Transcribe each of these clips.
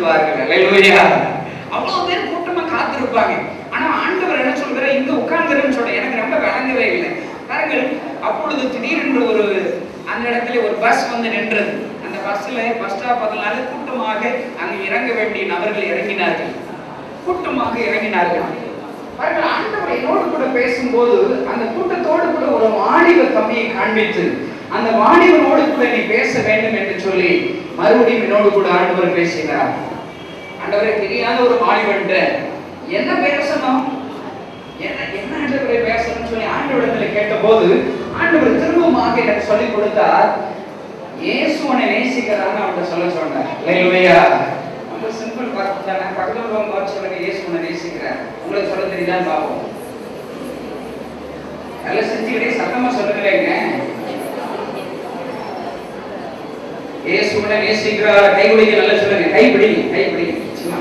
விடுவார்கள். அல்லேலூயா. அவ்வளவு பேர் கூட்டமா காத்திருப்பாங்க. ஆனா ஆண்டவர் என்ன சொல்றாரு, இங்க உட்கார்ந்துருன்னு சொல்ற. எனக்கு ரொம்ப விளங்கவே இல்லை. பாருங்கள், அப்பொழுது திடீரென்று ஒரு அந்த இடத்துல ஒரு பஸ் வந்து நின்றது. அந்த பஸ்ல பஸ் ஸ்டாப் அதனால கூட்டமாக அங்கு இறங்க வேண்டிய நபர்கள் இறங்கினார்கள். கூட்டமாக இறங்கினார்கள். பாருங்கள், ஆண்டவர் என்னோடு கூட பேசும்போது அந்த கூட்டத்தோடு கூட ஒரு வாலிப தம்பியை காண்பித்து, அந்த வாலிபனோடு கூட நீ பேச வேண்டும் என்று சொல்லி மறுபடியும் என்னோடு கூட ஆண்டவர் பேசினார். ஆண்டவரை தெரியாத ஒரு வாலிபன் என்ன பேசணும், என்ன ஆண்டவரை பேசணும்னு சொல்லி ஆண்டவரிடத்துல கேட்ட போது ஆண்டவர் திரும்பமாக எனக்கு சொல்லிக் கொடுத்தார். இயேசுவனை நேசிக்கிறான்னு அவன் சொல்ல சொன்னார். அல்லேலூயா. ரொம்ப சிம்பிள் வார்த்தை தானே. பக்கத்துல உள்ளவங்க சொல்லுங்க, இயேசுவனை நேசிக்கிறார். உங்களுக்கு சொல்ல தெரியுதான்னு பாப்போம். நல்லா செஞ்சுக்கிட்டே சத்தமா சொல்லுங்களேங்க. இயேசுவனை நேசிக்கிறார். கைபிடிங்க, நல்லா சொல்லுங்க. கைபிடிங்க. சும்மா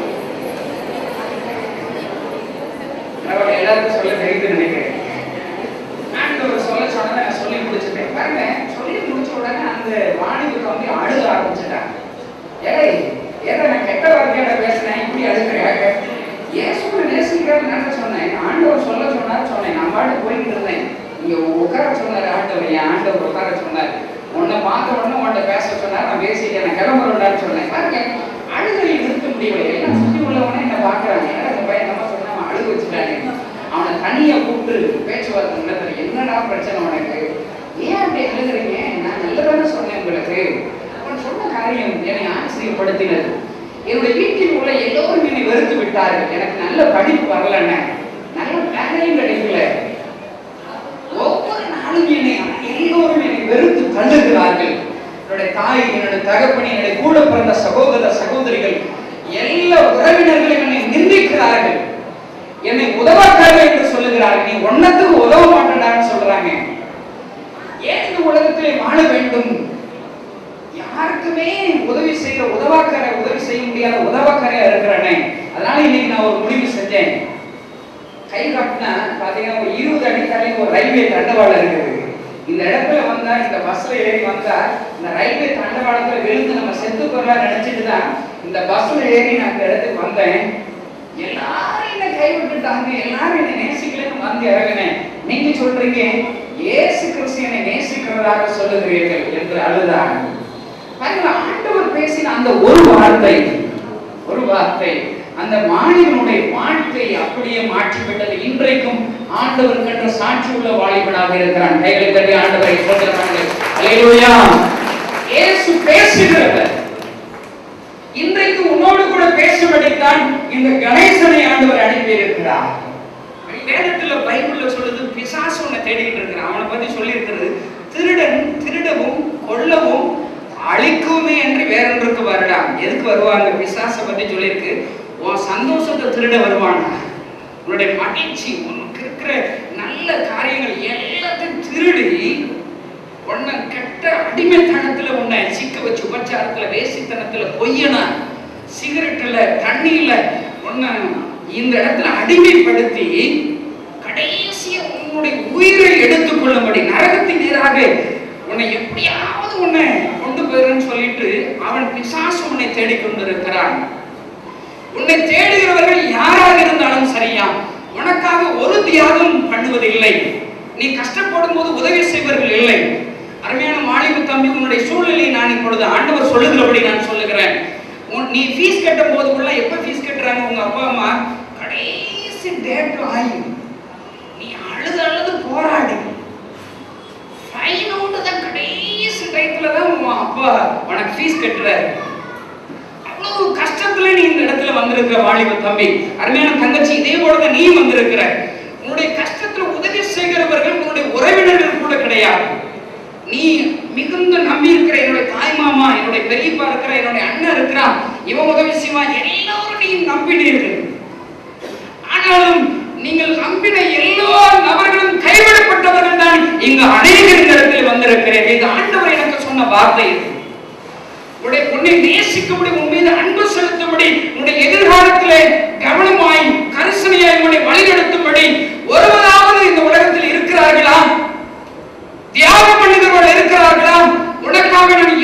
எல்லாருக்கும் சொல்ல தெரியுது நினைக்கிறேன். ஆண்டவர் சொல்ல சொன்னதை நான் சொல்லி முடிச்சுட்டேன். பாருங்க, சொல்லி முடிச்ச உடனே அந்த வாணிபுக்கு வந்து அழுக ஆரம்பிச்சுட்டான். ஏதோ நான் கெட்ட வார்த்தையோட பேசுறேன், இப்படி அழுகிறேன். இயேசுவை நேசிக்கிறான்னு நான் சொன்னேன். ஆண்டவர் சொல்ல சொன்னேன். நான் பாட்டு போயிட்டு இருந்தேன். இங்க உட்கார சொன்னார் ஆண்டவர். என் ஆண்டவர் உட்கார சொன்னார். உன்னை பார்த்த உடனே உன்னை பேச சொன்னார். நான் பேசிட்டேன். நான் கிளம்புறேன்னு சொன்னேன். பாருங்க, அழுகையை நிறுத்த முடியவில்லை. எல்லாம் சுற்றி உள்ளவனே என்ன பாக்குறாங்க. அந்த பையன் நம்ம சொன்ன அழுக வச்சுட்டாங்க. அவனை தனியா கூப்பிட்டு பேச்சுவார்த்தை நடத்துற. என்னடா பிரச்சனை உனக்கு, ஏன் அப்படி அழுகிறீங்க? நான் நல்லதானே சொன்னேன் உங்களுக்கு. அவன் சொன்ன காரியம் என்னை ஆச்சரியப்படுத்தினது. என்னுடைய வீட்டில் உள்ள எல்லோரும் என்னை வெறுத்து விட்டார்கள். எனக்கு நல்ல படிப்பு வரலன்னு, நல்ல வேலையும் கிடைக்கல. ஒவ்வொரு நாளும் எல்லோரும் என்னை வெறுத்து தள்ளுகிறார்கள். என்னுடைய தாய், என்னுடைய தகப்பனி, என்னுடைய கூட பிறந்த சகோதர சகோதரிகள், எல்லா உறவினர்களும் என்னை நிந்திக்கிறார்கள். என்னை உதவாக்காரர்கள் என்று சொல்லுகிறார்கள். நீ ஒன்னத்துக்கு உதவ மாட்டேன்னு சொல்றாங்க. ஏன் இந்த உலகத்திலே வாழ வேண்டும்? யாருக்குமே உதவி செய்ய உதவி செய்ய முடியாத உதவாக்காரையா இருக்கிறானே. அதனால இன்னைக்கு நான் ஒரு முடிவு செஞ்சேன். கை காட்டினா பாத்தீங்கன்னா ஒரு 20 அடி தள்ளி ஒரு ரயில்வே தண்டவாளம் இருக்குது. இந்த இடத்துல வந்தா, இந்த பஸ்ல ஏறி வந்தா, இந்த ரயில்வே தண்டவாளத்துல விழுந்து நம்ம செத்து போறலாம் நினைச்சிட்டு தான் இந்த பஸ்ல ஏறி நான் இந்த இடத்துக்கு வந்தேன். எல்லாரும் என்ன கைவிட்டுட்டாங்க, எல்லாரும் என்னை நேசிக்கலன்னு வந்து இறங்கினேன். நீங்க சொல்றீங்க இயேசு கிறிஸ்து என்னை நேசிக்கிறதாக சொல்லுகிறீர்கள் என்று அழுதாங்க. ஆண்டவர் பேசின அந்த ஒரு வார்த்தை அந்த வாலிபனுடைய வாழ்க்கையை அப்படியே மாற்றிவிட்டது. இன்றைக்கும் ஆண்டவர் கண்ட சாட்சி உள்ள வாலிபனாக இருக்கிறான். கைகளை தட்டி ஆண்டவரை சொல்லுகிறாங்க. அல்லேலூயா. இயேசு பேசுகிறவர். இன்றைக்கு உன்னோடு கூட பேசும்படித்தான் இந்த கணேசனை ஆண்டவர் அனுப்பி இருக்கிறார். வேதத்துல பைபிள்ல சொல்லுது, பிசாசு உன்னை தேடிக்கிட்டு இருக்கிறான். அவனை பத்தி சொல்லி இருக்கிறது, திருடன் திருடவும் கொல்லவும் அழிக்குமே என்று வேறொன்றுக்கு வருடான். எதுக்கு வருவாங்க? பிசாசை பத்தி சொல்லியிருக்கு. உன் சந்தோஷத்தை திருட வருவானா, உன்னுடைய மகிழ்ச்சி, உனக்கு இருக்கிற நல்ல காரியங்கள் எல்லாத்தையும் திருடி உன்னை கெட்ட அடிமைத்தனத்துல உன்னை சிக்க வச்சு உபச்சாரத்துல, வேசித்தனத்துல, பொய்யனா, சிகரெட்ல, தண்ணியில உன்னை இந்த இடத்துல அடிமைப்படுத்தி கடைசியா உன்னுடைய உயிரை எடுத்துக் கொள்ளும்படி நரகத்தின் நேராக உன்னை எப்படியாவது உன்னை கொண்டு போயிருன்னு சொல்லிட்டு அவன் பிசாசு உன்னை தேடிக்கொண்டிருக்கிறான். உன்னை தேடுகிறவர்கள் யாராக இருந்தாலும் சரியா, உனக்காக ஒரு தியாகம் பண்ணுவதில்லை. நீ கஷ்டப்படும் போது உதவி செய்வர்கள் இல்லை. அருமையான வாலிப தம்பி, உன்னுடைய சூழ்நிலையை நான் இப்பொழுது ஆண்டவர் சொல்லுகிறபடி நான் சொல்லுகிறேன். நீ ஃபீஸ் கட்டும் போது எப்ப ஃபீஸ் கட்டுறாங்க உங்க அப்பா அம்மா? கடைசி டேட் ஆகி நீ அழுது போராடி ஃபைன் அவுட் தான் கடைசி டைத்துல தான் உன் அப்பா உனக்கு ஃபீஸ் கட்டுறாரு. அவ்வளவு கஷ்டத்துல நீ இந்த இடத்துல வந்திருக்கிற வாலிப தம்பி, அருமையான தங்கச்சி, இதே போலதான் நீ வந்திருக்கிற. உன்னுடைய கஷ்டத்துல உதவி செய்கிறவர்கள் உன்னுடைய உறவினர்கள் கூட கிடையாது. நீ மிகுந்த நம்பி இருக்கிற என்னுடைய தாய் மாமா, என்னுடைய பெரியப்பா இருக்கிற, என்னுடைய அண்ணன் இருக்கிறான், இவன் உதவி செய்வான், எல்லாரும் நீ நம்பினீர்கள். ஆனாலும் நீங்கள் நம்பின எல்லா நபர்களும் கைவிடப்பட்டவர்கள் தான் இங்கு அநேகர் இந்த இடத்தில் வந்திருக்கிறேன். இது ஆண்டவர் எனக்கு சொன்ன வார்த்தை. உன்னை நேசிக்கும்படி, உன் மீது அன்பு செலுத்தும்படி, உன்னுடைய எதிர்காலத்திலே கவனமாய் கரிசனையாய் உன்னை வழிநடத்தும்படி ஒருவராவது இந்த உலகத்தில் இருக்கிறார்களா? தியாகம் பண்ணுகிறவர்கள் இருக்கிறார்களா? உனக்காக நான்